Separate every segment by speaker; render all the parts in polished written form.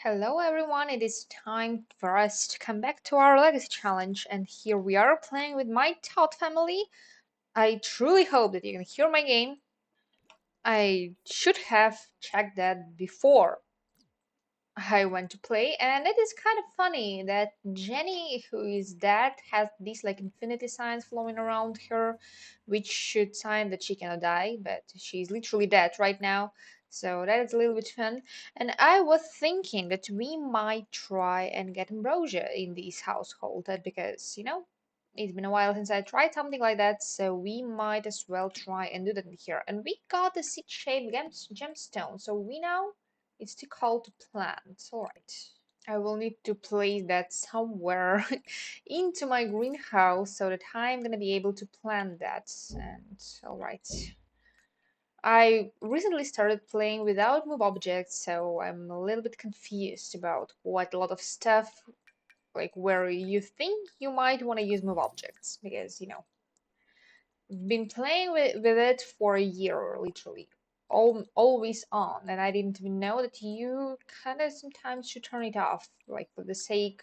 Speaker 1: Hello everyone, it is time for us to come back to our legacy challenge, and here we are playing with my Todd family. I truly hope that you can hear my game. I should have checked that before I went to play, and it is kind of funny that Jenny, who is dead, has these like infinity signs flowing around her, which should sign that she cannot die, but she's literally dead right now. So that is a little bit fun. And I was thinking that we might try and get ambrosia in this household, because it's been a while since I tried something like that, so we might as well try and do that here. And we got the seed-shaped gemstone, so we now it's too cold to plant. Alright. I will need to place that somewhere into my greenhouse so that I'm gonna be able to plant that. And alright. I recently started playing without move objects, so I'm a little bit confused about quite a lot of stuff, like where you think you might want to use move objects, because been playing with it for a year, literally. Always on, and I didn't even know that you kind of sometimes should turn it off, like for the sake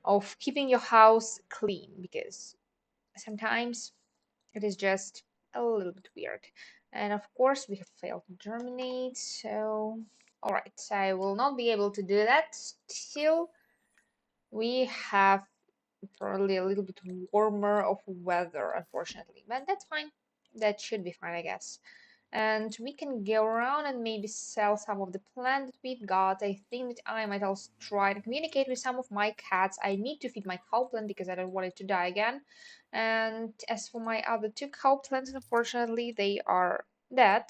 Speaker 1: of keeping your house clean, because sometimes it is just a little bit weird. And of course, we have failed to germinate, so alright, I will not be able to do that. Still, we have probably a little bit warmer of weather, unfortunately, but that's fine. That should be fine, I guess. And we can go around and maybe sell some of the plants that we've got. I think that I might also try to communicate with some of my cats. I need to feed my cow plant because I don't want it to die again. And as for my other two cow plants, unfortunately, they are dead.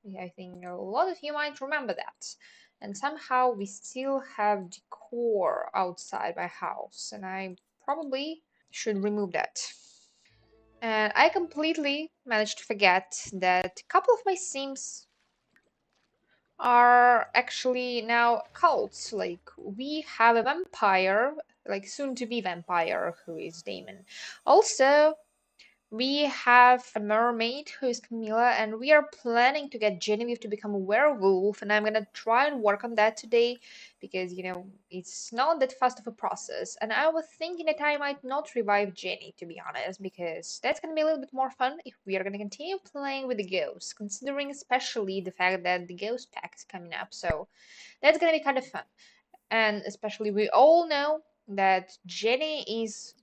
Speaker 1: Yeah, I think a lot of you might remember that. And somehow we still have decor outside my house, and I probably should remove that. And I completely managed to forget that a couple of my sims are actually now cults. Like, we have a vampire, like soon to be vampire, who is Damon. Also, we have a mermaid who is Camilla, and we are planning to get Genevieve to become a werewolf. And I'm gonna try and work on that today because it's not that fast of a process. And I was thinking that I might not revive Jenny, to be honest, because that's gonna be a little bit more fun if we are gonna continue playing with the ghosts, considering especially the fact that the ghost pack is coming up. So that's gonna be kind of fun. And especially, we all know that Jenny is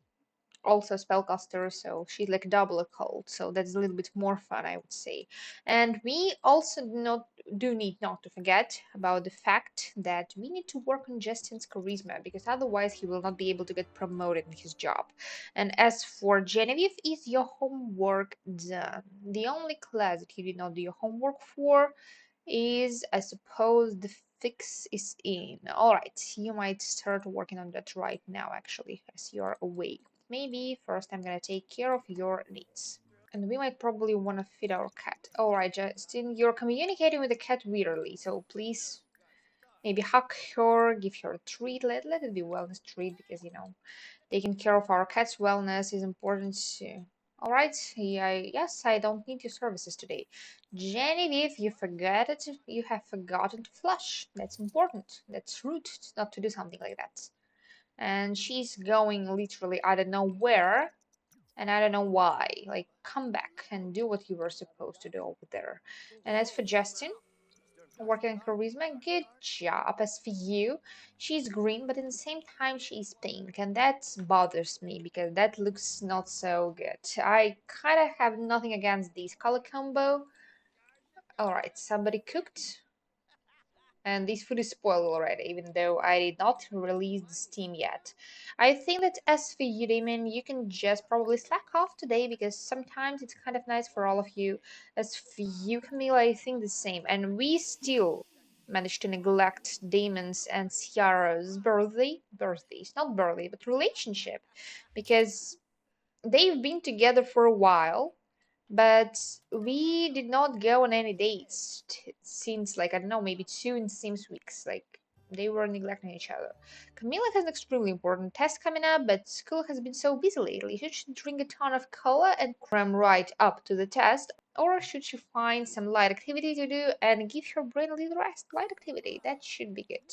Speaker 1: also a spellcaster, so she's like double occult, so that's a little bit more fun, I would say. And we also do need not to forget about the fact that we need to work on Justin's charisma, because otherwise he will not be able to get promoted in his job. And as for Genevieve, is your homework done? The only class that you did not do your homework for is, I suppose, the fix is in. All right, you might start working on that right now, actually, as you're awake. Maybe first I'm gonna take care of your needs. And we might probably want to feed our cat. Alright, Justin, you're communicating with the cat weirdly, so please maybe hug her, give her a treat. Let it be wellness treat, because taking care of our cat's wellness is important too. Alright, yes, I don't need your services today. Genevieve, you have forgotten to flush. That's important. That's rude not to do something like that. And she's going literally I don't know where, and I don't know why. Like, come back and do what you were supposed to do over there. And as for Justin, working on charisma, good job. As for you, she's green, but at the same time she's pink, and that bothers me because that looks not so good. I kind of have nothing against this color combo. Alright, somebody cooked. And this food is spoiled already, even though I did not release the steam yet. I think that as for you, Damon, you can just probably slack off today, because sometimes it's kind of nice for all of you. As for you, Camila, I think the same. And we still managed to neglect Damon's and Ciara's birthdays, not birthday, but relationship, because they've been together for a while, but we did not go on any dates since, like, I don't know, maybe 2 in 6 weeks. Like, they were neglecting each other. Camila has an extremely important test coming up, but school has been so busy lately. Should she drink a ton of cola and cram right up to the test, or should she find some light activity to do and give her brain a little rest? Light activity, that should be good.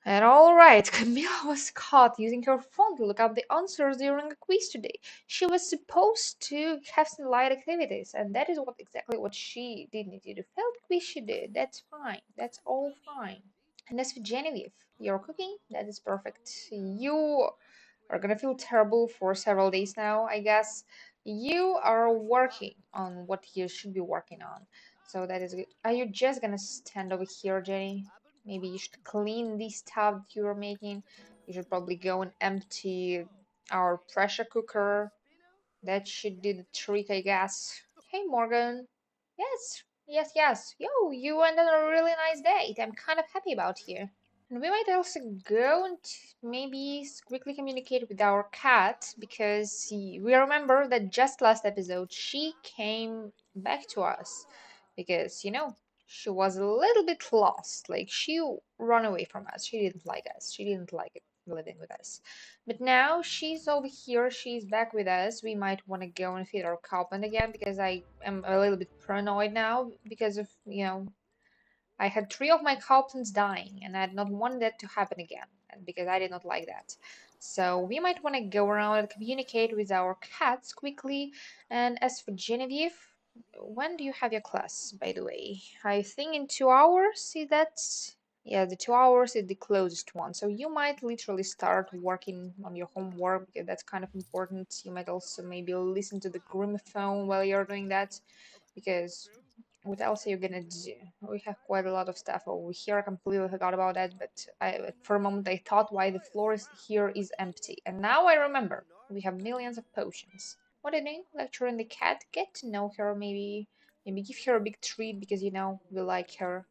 Speaker 1: And all right, Camilla was caught using her phone to look up the answers during a quiz today. She was supposed to have some light activities, and that is exactly what she did need to do. Failed quiz she did. That's fine. That's all fine. And as for Genevieve, you're cooking? That is perfect. You are gonna feel terrible for several days now, I guess. You are working on what you should be working on. So that is good. Are you just gonna stand over here, Jenny? Maybe you should clean this stuff that you are making. You should probably go and empty our pressure cooker. That should do the trick, I guess. Hey, Morgan. Yes, yes, yes. Yo, you went on a really nice date. I'm kind of happy about you. And we might also go and maybe quickly communicate with our cat because we remember that just last episode she came back to us because, she was a little bit lost. Like she ran away from us. She didn't like us. She didn't like it living with us. But now she's over here. She's back with us. We might want to go and feed our cowplant again because I am a little bit paranoid now because of, I had three of my cowplants dying, and I did not want that to happen again, and because I did not like that. So we might want to go around and communicate with our cats quickly. And as for Genevieve, when do you have your class, by the way? I think in 2 hours. See that? Yeah, the 2 hours is the closest one. So you might literally start working on your homework because that's kind of important. You might also maybe listen to the gramophone while you're doing that because what else are you gonna do? We have quite a lot of stuff over here. I completely forgot about that, but for a moment I thought why the floor here is empty. And now I remember. We have millions of potions. What do you mean? Lecturing the cat? Get to know her, maybe give her a big treat because we like her.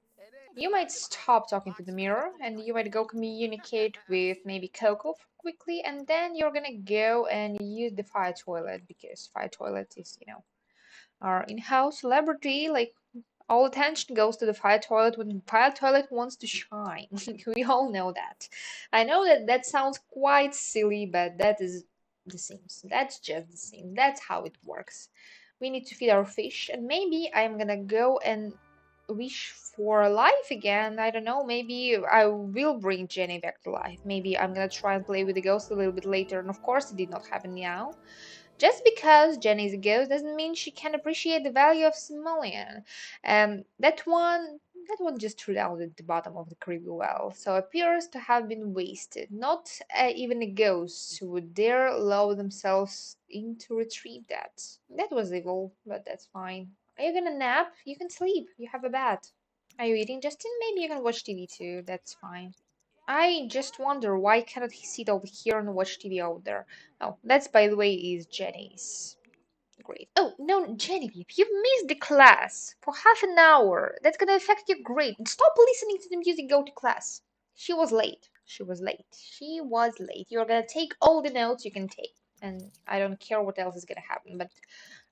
Speaker 1: You might stop talking to the mirror and you might go communicate with maybe Coco quickly, and then you're gonna go and use the fire toilet because fire toilet is, our in-house celebrity. Like all attention goes to the fire toilet when the fire toilet wants to shine. We all know that. I know that that sounds quite silly, but that is The Sims. That's just The Sims. That's how it works. We need to feed our fish, and maybe I'm gonna go and wish for life again. I don't know. Maybe I will bring Jenny back to life. Maybe I'm gonna try and play with the ghost a little bit later, and of course, it did not happen now. Just because Jenny is a ghost doesn't mean she can appreciate the value of simoleon. That one just threw down at the bottom of the creepy well, so appears to have been wasted. Not even a ghost would dare allow themselves in to retrieve that. That was evil, but that's fine. Are you gonna nap? You can sleep. You have a bed. Are you eating, Justin? Maybe you can watch TV too. That's fine. I just wonder why cannot he sit over here and watch TV out there? Oh, that's by the way is Jenny's. Great. Oh, no, Genevieve, you've missed the class for half an hour. That's gonna affect your grade. Stop listening to the music, go to class. She was late. She was late. She was late. You're gonna take all the notes you can take. And I don't care what else is gonna happen, but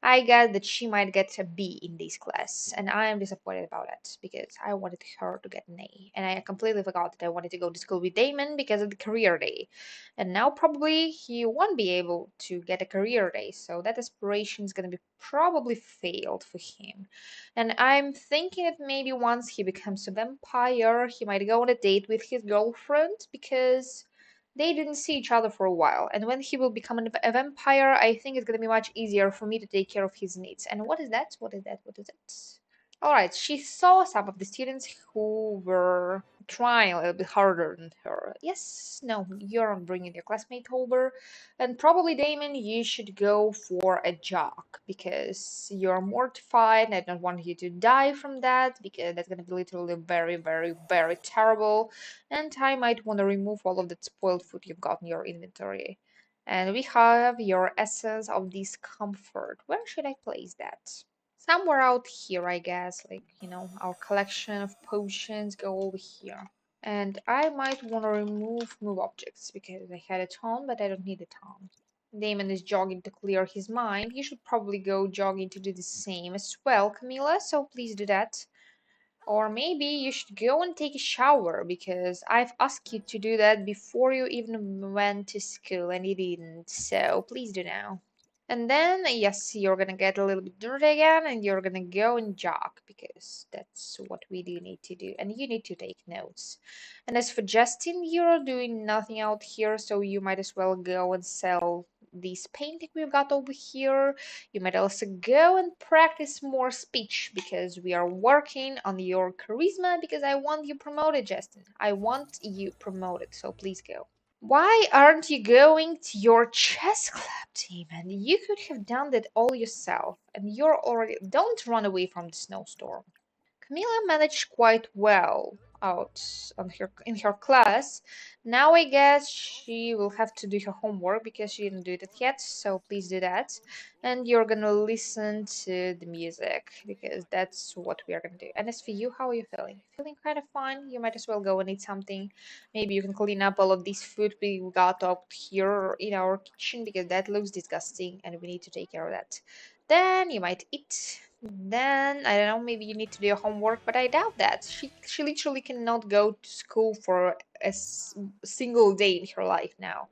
Speaker 1: I guess that she might get a B in this class, and I am disappointed about it because I wanted her to get an A, and I completely forgot that I wanted to go to school with Damon because of the career day, and now probably he won't be able to get a career day, so that aspiration is gonna be probably failed for him. And I'm thinking that maybe once he becomes a vampire, he might go on a date with his girlfriend because they didn't see each other for a while, and when he will become a vampire, I think it's gonna be much easier for me to take care of his needs. And what is that? What is that? What is it? Alright, she saw some of the students who were trying a little bit harder than her. Yes, no, you're not bringing your classmate over. And probably, Damon, you should go for a jog because you're mortified and I don't want you to die from that because that's gonna be literally very, very, very terrible. And I might want to remove all of that spoiled food you've got in your inventory. And we have your essence of discomfort. Where should I place that? Somewhere out here, I guess. Like, our collection of potions go over here. And I might want to remove move objects because I had a ton, but I don't need a ton. Damon is jogging to clear his mind. You should probably go jogging to do the same as well, Camilla, so please do that. Or maybe you should go and take a shower because I've asked you to do that before you even went to school and you didn't. So please do now. And then, yes, you're gonna get a little bit dirty again and you're gonna go and jog because that's what we do need to do. And you need to take notes. And as for Justin, you're doing nothing out here, so you might as well go and sell this painting we've got over here. You might also go and practice more speech because we are working on your charisma because I want you promoted, Justin. I want you promoted, so please go. Why aren't you going to your chess club, Demon? You could have done that all yourself, and you're already. Don't run away from the snowstorm. Camila managed quite well out on her in her class. Now I guess she will have to do her homework because she didn't do it yet, so please do that. And you're gonna listen to the music because that's what we are gonna do. And as for you, how are you feeling? Feeling kind of fine? You might as well go and eat something. Maybe you can clean up all of this food we got up here in our kitchen because that looks disgusting and we need to take care of that. Then you might eat. Then I don't know, maybe you need to do your homework, but I doubt that. She literally cannot go to school for a single day in her life now.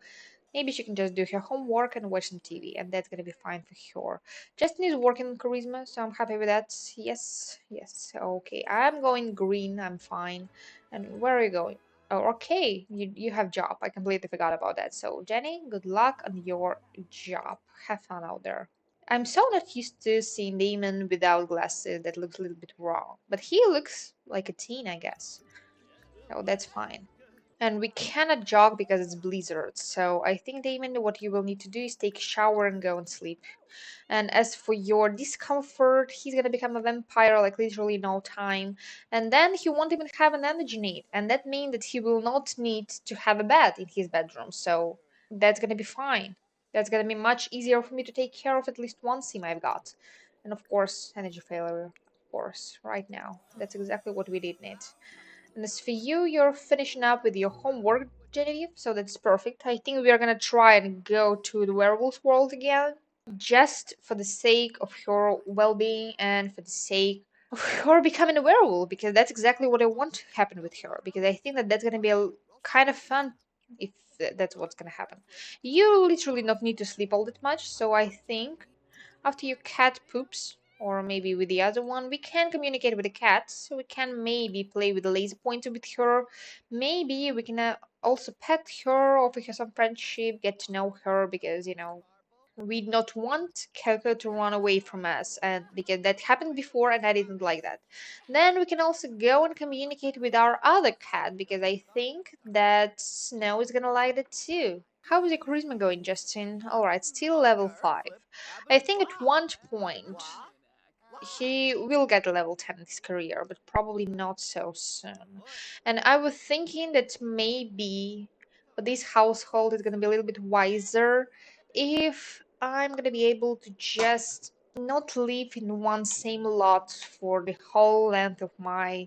Speaker 1: Maybe she can just do her homework and watch some TV, and that's gonna be fine for her. Justin is working on charisma, so I'm happy with that. Yes, yes. Okay, I'm going green. I'm fine. And where are you going? Oh, okay. You have job. I completely forgot about that. So Jenny, good luck on your job. Have fun out there. I'm so not used to seeing Damon without glasses. That looks a little bit wrong. But he looks like a teen, I guess. So that's fine. And we cannot jog because it's blizzard. So I think, Damon, what you will need to do is take a shower and go and sleep. And as for your discomfort, he's gonna become a vampire like literally in no time. And then he won't even have an energy need. And that means that he will not need to have a bed in his bedroom. So that's gonna be fine. That's gonna be much easier for me to take care of at least one sim I've got. And of course, energy failure, of course, right now. That's exactly what we did need. And as for you, you're finishing up with your homework, Genevieve, so that's perfect. I think we are gonna try and go to the werewolf world again, just for the sake of her well-being and for the sake of her becoming a werewolf, because that's exactly what I want to happen with her. Because I think that that's gonna be a kind of fun if that's what's gonna happen. You literally not need to sleep all that much, so I think after your cat poops, or maybe with the other one, we can communicate with the cat. So we can maybe play with the laser pointer with her. Maybe we can also pet her, offer her some friendship, get to know her because, we not want Coco to run away from us, and because that happened before and I didn't like that. Then we can also go and communicate with our other cat because I think that Snow is gonna like it too. How is your charisma going, Justin? Alright, still level 5. I think at one point he will get level 10 in his career, but probably not so soon. And I was thinking that maybe this household is gonna be a little bit wiser if I'm gonna be able to just not live in one same lot for the whole length of my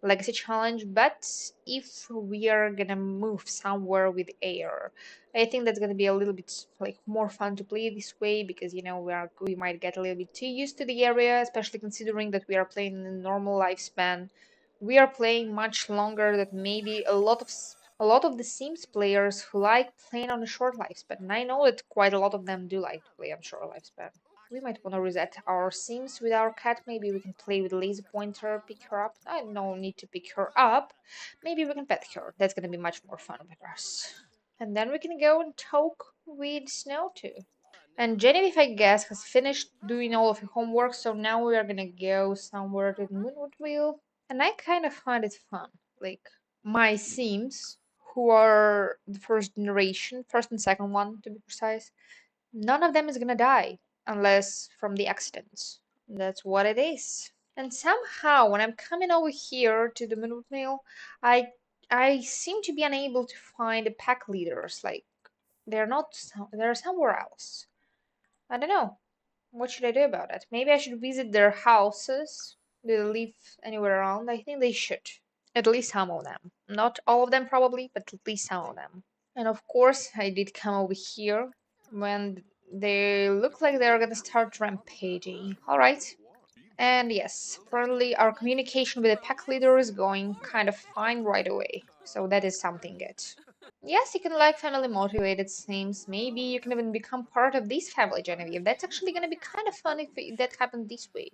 Speaker 1: legacy challenge, but if we are gonna move somewhere with air. I think that's gonna be a little bit like more fun to play this way because we might get a little bit too used to the area, especially considering that we are playing in a normal lifespan. We are playing much longer than maybe a lot of the Sims players who like playing on a short lifespan. And I know that quite a lot of them do like to play on short lifespan. We might want to reset our Sims with our cat. Maybe we can play with laser pointer, pick her up. I no need to pick her up. Maybe we can pet her. That's gonna be much more fun with us. And then we can go and talk with Snow too. And Genevieve, I guess, has finished doing all of her homework, so now we are gonna go somewhere to the Moonwood Wheel. And I kind of find it fun. Like, my Sims, who are the first generation, first and second one to be precise, none of them is gonna die unless from the accidents. That's what it is. And somehow, when I'm coming over here to the Moonwood Mill, I I seem to be unable to find the pack leaders. Like they're not. They're somewhere else. I don't know. What should I do about it? Maybe I should visit their houses. Do they live anywhere around? I think they should. At least some of them. Not all of them probably, but at least some of them. And of course, I did come over here when they look like they're gonna start rampaging. Alright. And yes, apparently our communication with the pack leader is going kind of fine right away. So that is something good. Yes, you can like family motivated seems. Maybe you can even become part of this family, Genevieve. That's actually gonna be kind of fun if that happened this way.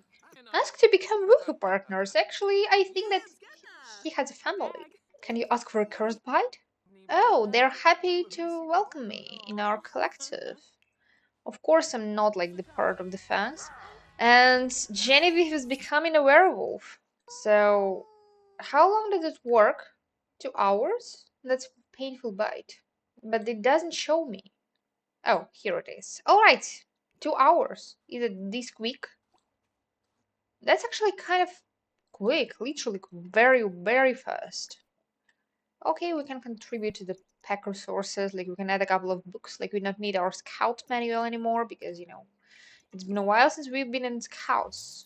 Speaker 1: Ask to become woohoo partners. Actually, I think that he has a family. Can you ask for a cursed bite? Oh, they're happy to welcome me in our collective. Of course, I'm not like the part of the fans. And Genevieve is becoming a werewolf. So, how long does it work? 2 hours? That's a painful bite. But it doesn't show me. Oh, here it is. Alright, 2 hours. Is it this quick? That's actually kind of quick, literally very, very fast. Okay, we can contribute to the pack resources, like we can add a couple of books, like we don't need our scout manual anymore because, it's been a while since we've been in scouts.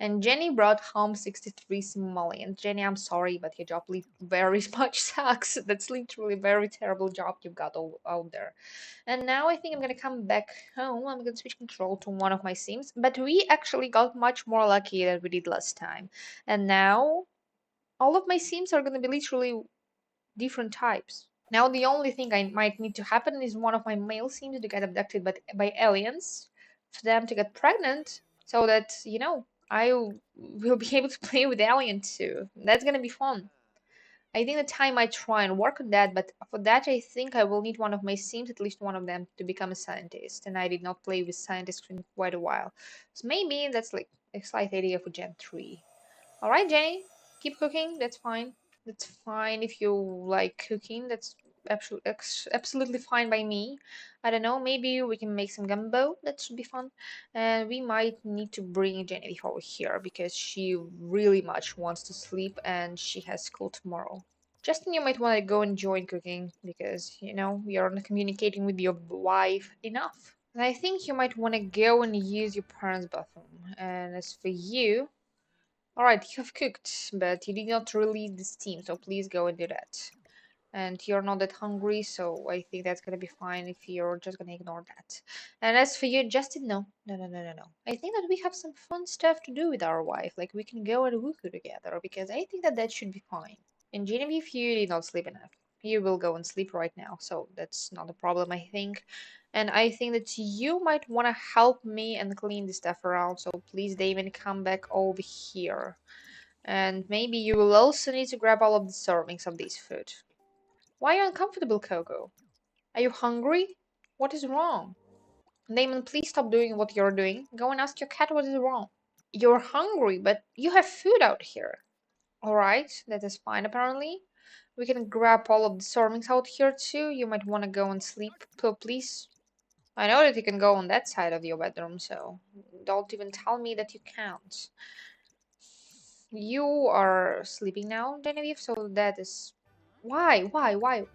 Speaker 1: And Jenny brought home 63 simoleons. Jenny, I'm sorry, but your job very much sucks. That's literally a very terrible job you've got out there. And now I think I'm gonna come back home. I'm gonna switch control to one of my sims. But we actually got much more lucky than we did last time. And now all of my sims are gonna be literally different types. Now the only thing I might need to happen is one of my male sims to get abducted by aliens, for them to get pregnant, so that will be able to play with aliens too. That's gonna be fun. I think that I might try and work on that, but for that I think I will need one of my sims, at least one of them, to become a scientist. And I did not play with scientists in quite a while, so maybe that's like a slight idea for Gen 3. All right, Jenny, keep cooking. That's fine. That's fine if you like cooking. That's absolutely fine by me. I don't know. Maybe we can make some gumbo. That should be fun. And we might need to bring Genevieve over here because she really much wants to sleep and she has school tomorrow. Justin, you might want to go and join cooking because you're not communicating with your wife enough. And I think you might want to go and use your parents' bathroom. And as for you, alright, you have cooked, but you did not release the steam, so please go and do that. And you're not that hungry, so I think that's gonna be fine if you're just gonna ignore that. And as for you, Justin, no. No, no, no, no, no. I think that we have some fun stuff to do with our wife. Like, we can go and woohoo together, because I think that that should be fine. And Genevieve, you did not sleep enough. You will go and sleep right now, so that's not a problem, I think. And I think that you might want to help me and clean the stuff around, so please, Damon, come back over here. And maybe you will also need to grab all of the servings of this food. Why are you uncomfortable, Coco? Are you hungry? What is wrong? Damon, please stop doing what you're doing. Go and ask your cat what is wrong. You're hungry, but you have food out here. Alright, that is fine apparently. We can grab all of the servings out here too. You might want to go and sleep, please. I know that you can go on that side of your bedroom, so don't even tell me that you can't. You are sleeping now, Genevieve, so that is... Why?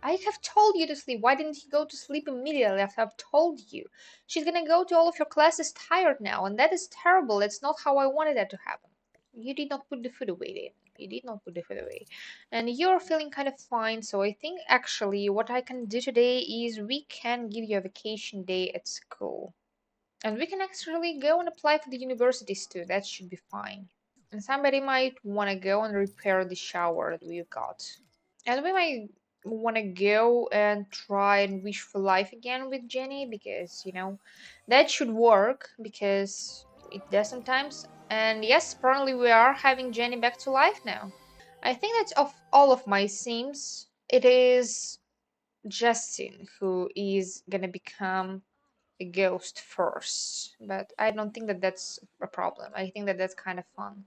Speaker 1: I have told you to sleep. Why didn't you go to sleep immediately after I've told you? She's gonna go to all of your classes tired now, and that is terrible. That's not how I wanted that to happen. You did not put the food away, then. You did not put the food away. And you're feeling kind of fine, so I think actually what I can do today is we can give you a vacation day at school. And we can actually go and apply for the universities too. That should be fine. And somebody might want to go and repair the shower that we've got. And we might want to go and try and wish for life again with Jenny because, that should work because it does sometimes. And yes, apparently we are having Jenny back to life now. I think that's of all of my sims, it is Justin who is gonna become a ghost first, but I don't think that that's a problem. I think that that's kind of fun.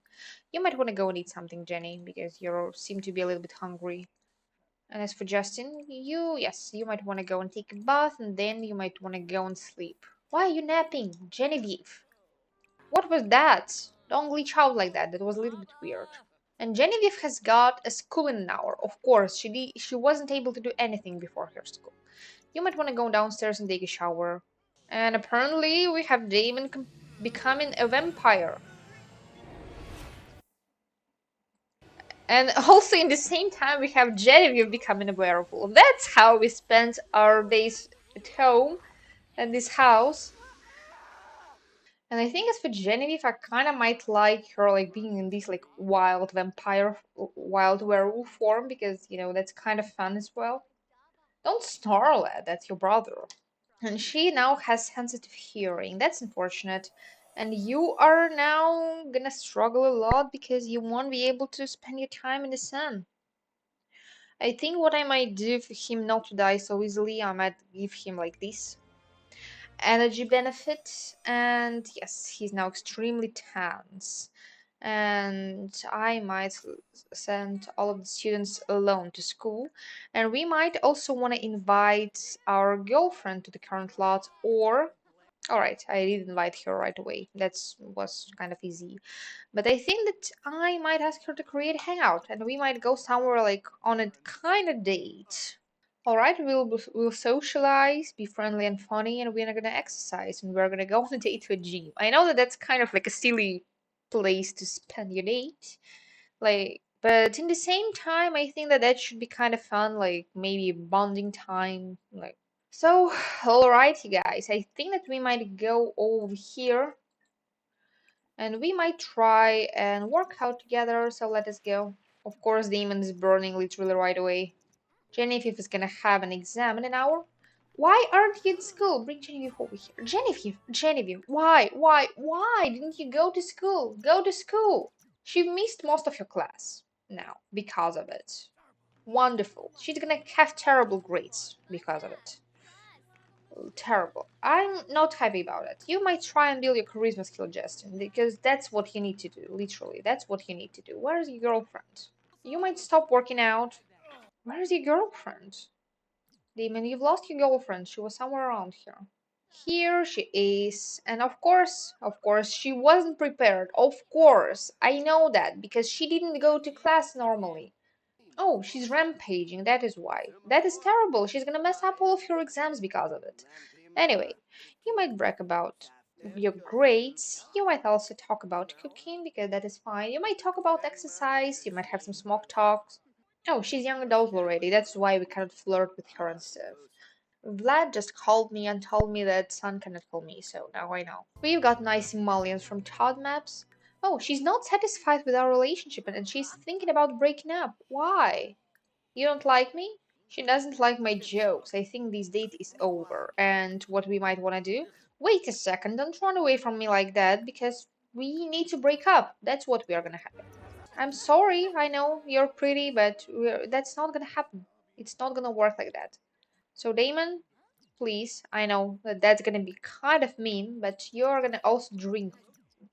Speaker 1: You might want to go and eat something, Jenny, because you seem to be a little bit hungry. And as for Justin, yes, you might want to go and take a bath, and then you might want to go and sleep. Why are you napping, Genevieve? What was that? Don't glitch out like that. That was a little bit weird. And Genevieve has got a school in an hour. Of course, she wasn't able to do anything before her school. You might want to go downstairs and take a shower. And apparently we have Damon becoming a vampire. And also in the same time we have Genevieve becoming a werewolf. That's how we spend our days at home in this house. And I think as for Genevieve, I kind of might like her like being in this like wild vampire, wild werewolf form because that's kind of fun as well. Don't snarl at that's your brother. And she now has sensitive hearing. That's unfortunate. And you are now gonna struggle a lot because you won't be able to spend your time in the sun. I think what I might do for him not to die so easily, I might give him like this energy benefit. And yes, he's now extremely tense. And I might send all of the students alone to school. And we might also want to invite our girlfriend to the current lot, or all right, I did invite her right away. That was kind of easy. But I think that I might ask her to create a hangout and we might go somewhere like on a kind of date. All right, we'll socialize, be friendly and funny, and we're gonna exercise and we're gonna go on a date to a gym. I know that that's kind of like a silly place to spend your date, like, but in the same time, I think that that should be kind of fun, like maybe a bonding time, like. So, alright, you guys, I think that we might go over here and we might try and work out together. So, let us go. Of course, Demon is burning literally right away. Genevieve is gonna have an exam in an hour. Why aren't you in school? Bring Genevieve over here. Genevieve, why didn't you go to school? Go to school. She missed most of your class now because of it. Wonderful. She's gonna have terrible grades because of it. Terrible. I'm not happy about it. You might try and build your charisma skill, Justin, because that's what you need to do. Literally, that's what you need to do. Where's your girlfriend? You might stop working out. Where's your girlfriend? Demon, you've lost your girlfriend. She was somewhere around here. Here she is. And of course, she wasn't prepared. Of course, I know that because she didn't go to class normally. Oh, she's rampaging, that is why. That is terrible. She's gonna mess up all of your exams because of it. Anyway, you might brag about your grades. You might also talk about cooking because that is fine. You might talk about exercise. You might have some smoke talks. Oh, she's young adult already. That's why we cannot flirt with her and stuff. Vlad just called me and told me that Sun cannot call me, so now I know. We've got nice emollients from Todd Maps. Oh, she's not satisfied with our relationship and she's thinking about breaking up. Why? You don't like me? She doesn't like my jokes. I think this date is over. And what we might want to do? Wait a second, don't run away from me like that because we need to break up. That's what we are gonna happen. I'm sorry, I know you're pretty, but that's not gonna happen. It's not gonna work like that. So, Damon, please, I know that that's gonna be kind of mean, but you're gonna also drink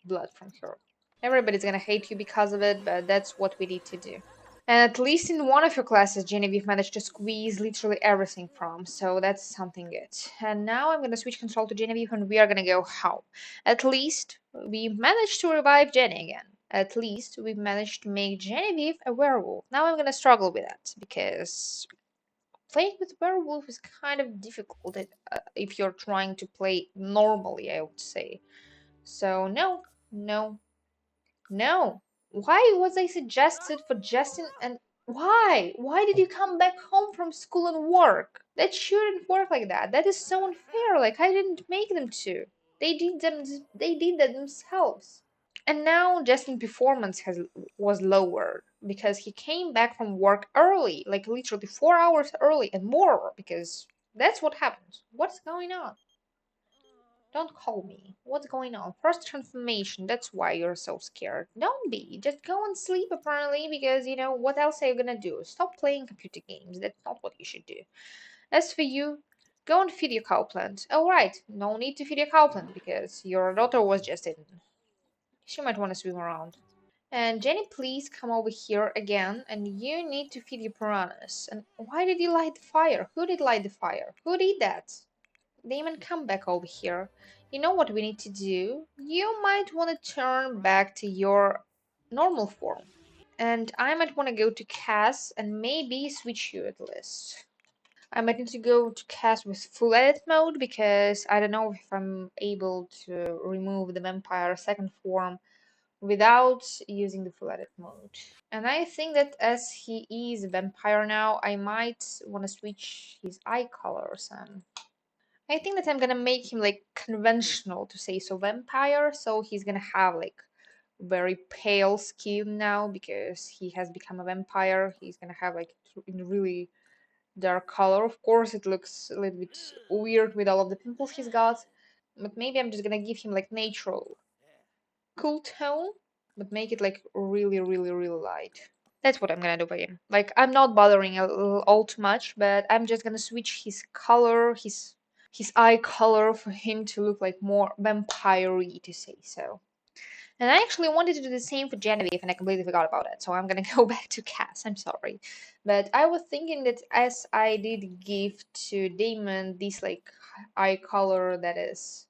Speaker 1: blood from her. Everybody's gonna hate you because of it, but that's what we need to do. And at least in one of your classes, Genevieve managed to squeeze literally everything from, so that's something good. And now I'm gonna switch control to Genevieve and we are gonna go home. At least we managed to revive Jenny again. At least we managed to make Genevieve a werewolf. Now I'm gonna struggle with that because playing with werewolf is kind of difficult if you're trying to play normally, I would say. So no, no, no. Why was I suggested for Justin and why? Why did you come back home from school and work? That shouldn't work like that. That is so unfair. Like I didn't make them to. They did that themselves. And now Justin's performance has was lowered because he came back from work early, like literally 4 hours early and more because that's what happens. What's going on? Don't call me. What's going on? First transformation. That's why you're so scared. Don't be. Just go and sleep, apparently, because, what else are you gonna do? Stop playing computer games. That's not what you should do. As for you, go and feed your cow plant. Oh, right. No need to feed your cow plant because your daughter was just in. She might want to swim around. And Jenny, please come over here again. And you need to feed your piranhas. And why did you light the fire? Who did light the fire? Who did that? Damon, come back over here. You know what we need to do? You might want to turn back to your normal form. And I might want to go to Cass and maybe switch you at least. I might need to go to Cass with full edit mode because I don't know if I'm able to remove the vampire second form without using the full edit mode. And I think that as he is a vampire now, I might want to switch his eye colors and I think that I'm gonna make him like conventional to say so vampire, so he's gonna have like very pale skin now because he has become a vampire. He's gonna have like really dark color. Of course, it looks a little bit weird with all of the pimples he's got, but maybe I'm just gonna give him like natural cool tone, but make it like really, really, really light. That's what I'm gonna do by him. Like, I'm not bothering all too much, but I'm just gonna switch his color, his eye color for him to look like more vampire-y, to say so. And I actually wanted to do the same for Genevieve, and I completely forgot about it. So I'm gonna go back to Cass. I'm sorry, but I was thinking that as I did give to Damon this like eye color that is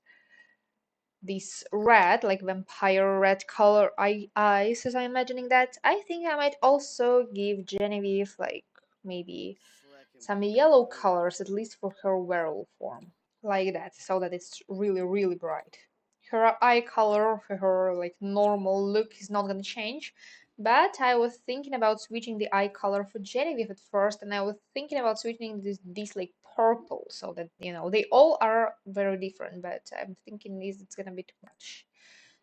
Speaker 1: this red, like vampire red color eyes, as I'm imagining that, I think I might also give Genevieve like maybe some yellow colors, at least for her werewolf form, like that, so that it's really, really bright. Her eye color, her like normal look is not gonna change, but I was thinking about switching the eye color for Genevieve at first, and I was thinking about switching this like purple, so that they all are very different. But I'm thinking is it's gonna be too much.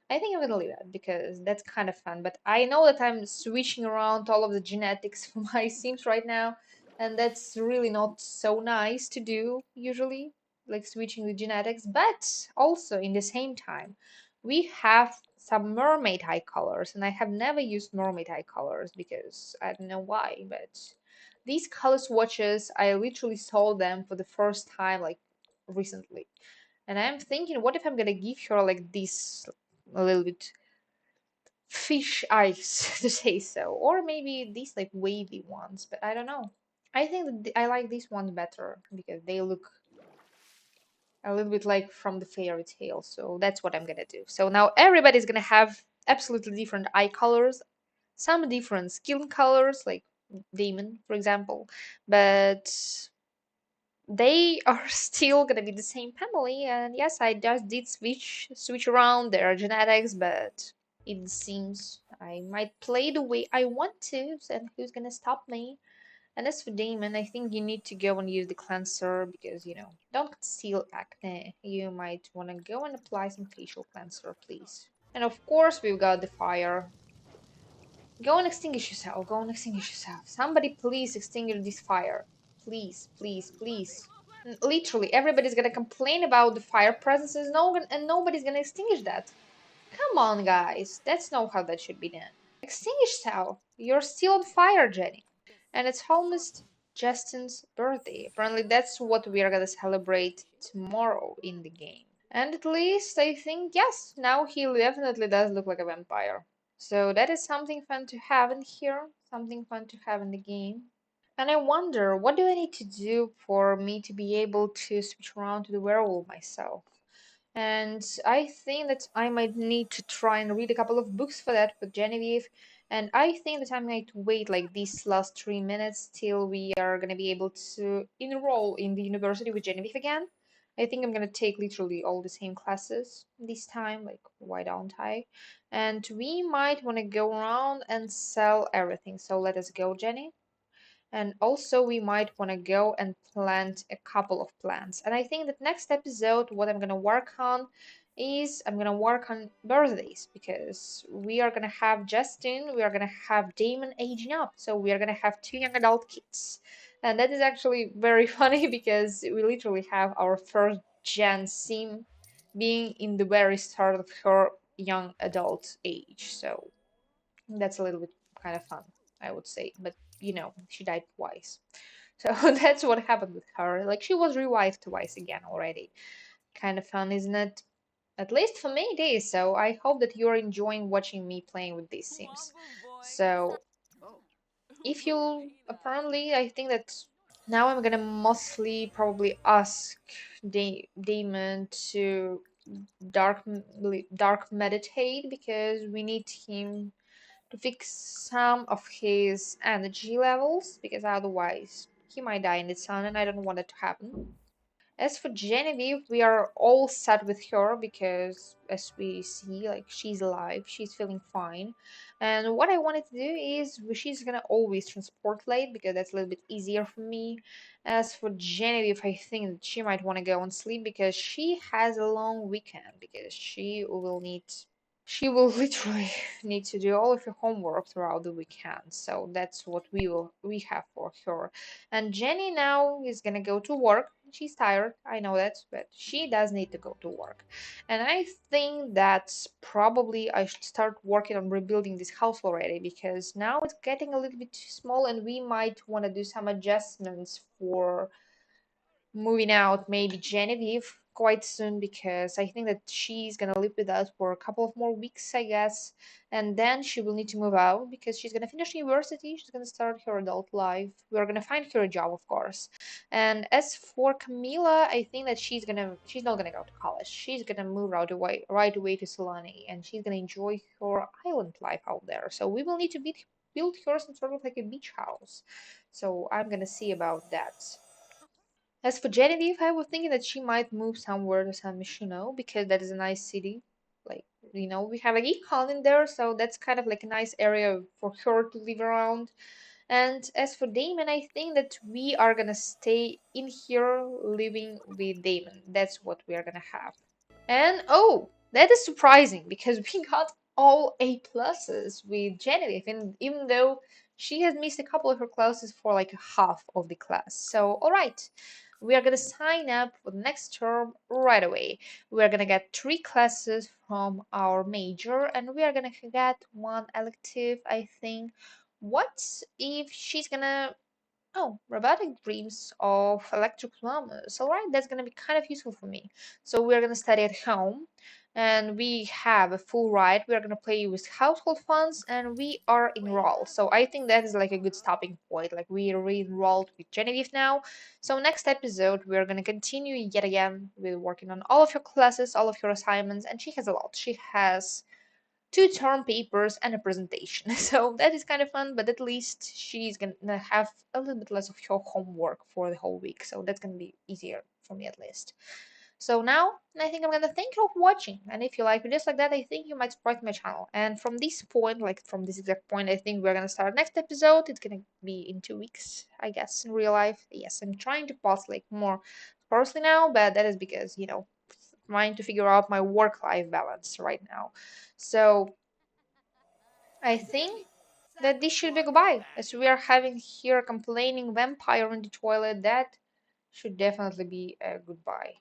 Speaker 1: I think I'm gonna leave that because that's kind of fun. But I know that I'm switching around all of the genetics for my Sims right now, and that's really not so nice to do usually, like switching the genetics. But also in the same time, we have some mermaid eye colors, and I have never used mermaid eye colors because I don't know why, but these color swatches, I literally saw them for the first time like recently. And I'm thinking, what if I'm gonna give her like this a little bit fish eyes to say so, or maybe these like wavy ones, but I don't know. I think that I like these ones better because they look a little bit like from the fairy tale. So that's what I'm gonna do. So now everybody's gonna have absolutely different eye colors, some different skin colors, like Damon, for example, but they are still gonna be the same family. And yes, I just did switch around their genetics, but it seems I might play the way I want to, and who's gonna stop me? And as for Damon, I think you need to go and use the cleanser because don't conceal acne. You might want to go and apply some facial cleanser, please. And of course, we've got the fire. Go and extinguish yourself. Go and extinguish yourself. Somebody please extinguish this fire. Please, please, please. Literally, everybody's gonna complain about the fire presence and nobody's gonna extinguish that. Come on, guys. That's not how that should be done. Extinguish yourself. You're still on fire, Jenny. And it's almost Justin's birthday. Apparently, that's what we are gonna celebrate tomorrow in the game. And at least I think, yes, now he definitely does look like a vampire. So that is something fun to have in here, something fun to have in the game. And I wonder, what do I need to do for me to be able to switch around to the werewolf myself? And I think that I might need to try and read a couple of books for that with Genevieve. And I think that I might wait like these last 3 minutes till we are gonna be able to enroll in the university with Genevieve again. I think I'm gonna take literally all the same classes this time, like why don't I? And we might wanna go around and sell everything. So let us go, Jenny. And also, we might want to go and plant a couple of plants. And I think that next episode, what I'm going to work on is I'm going to work on birthdays because we are going to have Justin, we are going to have Damon aging up. So we are going to have two young adult kids. And that is actually very funny because we literally have our first gen sim being in the very start of her young adult age. So that's a little bit kind of fun, I would say. But she died twice. So that's what happened with her. Like she was revived twice again already. Kind of fun, isn't it? At least for me it is. So I hope that you're enjoying watching me playing with these sims. So if you apparently I think that now I'm gonna mostly probably ask Damon to dark meditate because we need him to fix some of his energy levels because otherwise he might die in the sun and I don't want it to happen. As for Genevieve, we are all set with her because as we see, like she's alive, she's feeling fine. And what I wanted to do is she's gonna always transport late because that's a little bit easier for me. As for Genevieve, I think that she might want to go and sleep because she has a long weekend because she will literally need to do all of her homework throughout the weekend. So that's what we have for her. And Jenny now is gonna go to work. She's tired, I know that, but she does need to go to work. And I think that's probably I should start working on rebuilding this house already because now it's getting a little bit too small and we might want to do some adjustments for moving out maybe Genevieve quite soon because I think that she's gonna live with us for a couple of more weeks, I guess, and then she will need to move out because she's gonna finish university. She's gonna start her adult life. We're gonna find her a job, of course. And as for Camila, I think that she's not gonna go to college. She's gonna move right away to Solani, and she's gonna enjoy her island life out there. So we will need to build her some sort of like a beach house. So I'm gonna see about that. As for Genevieve, I was thinking that she might move somewhere to San Myshuno because that is a nice city. Like, we have a econ in there, so that's kind of like a nice area for her to live around. And as for Damon, I think that we are gonna stay in here living with Damon. That's what we are gonna have. And oh, that is surprising because we got all A pluses with Genevieve, and even though she has missed a couple of her classes for like half of the class. So, all right, we are gonna sign up for the next term right away. We are gonna get 3 classes from our major, and we are gonna get one elective, I think. What if she's gonna Oh, robotic dreams of electric plumbers. All right, that's gonna be kind of useful for me. So we're gonna study at home, and we have a full ride. We're gonna play with household funds, and we are enrolled. So I think that is like a good stopping point. Like we are re-enrolled with Genevieve now. So next episode, we're gonna continue yet again with working on all of your classes, all of your assignments, and she has a lot. She has 2 term papers and a presentation. So that is kind of fun, but at least she's gonna have a little bit less of her homework for the whole week. So that's gonna be easier for me at least. So now I think I'm gonna thank you for watching. And if you like videos like that, I think you might support my channel. And from this point, like from this exact point, I think we're gonna start next episode. It's gonna be in 2 weeks, I guess, in real life. Yes, I'm trying to post like more sparsely now, but that is because, trying to figure out my work-life balance right now. So I think that this should be goodbye, as we are having here a complaining vampire in the toilet. That should definitely be a goodbye.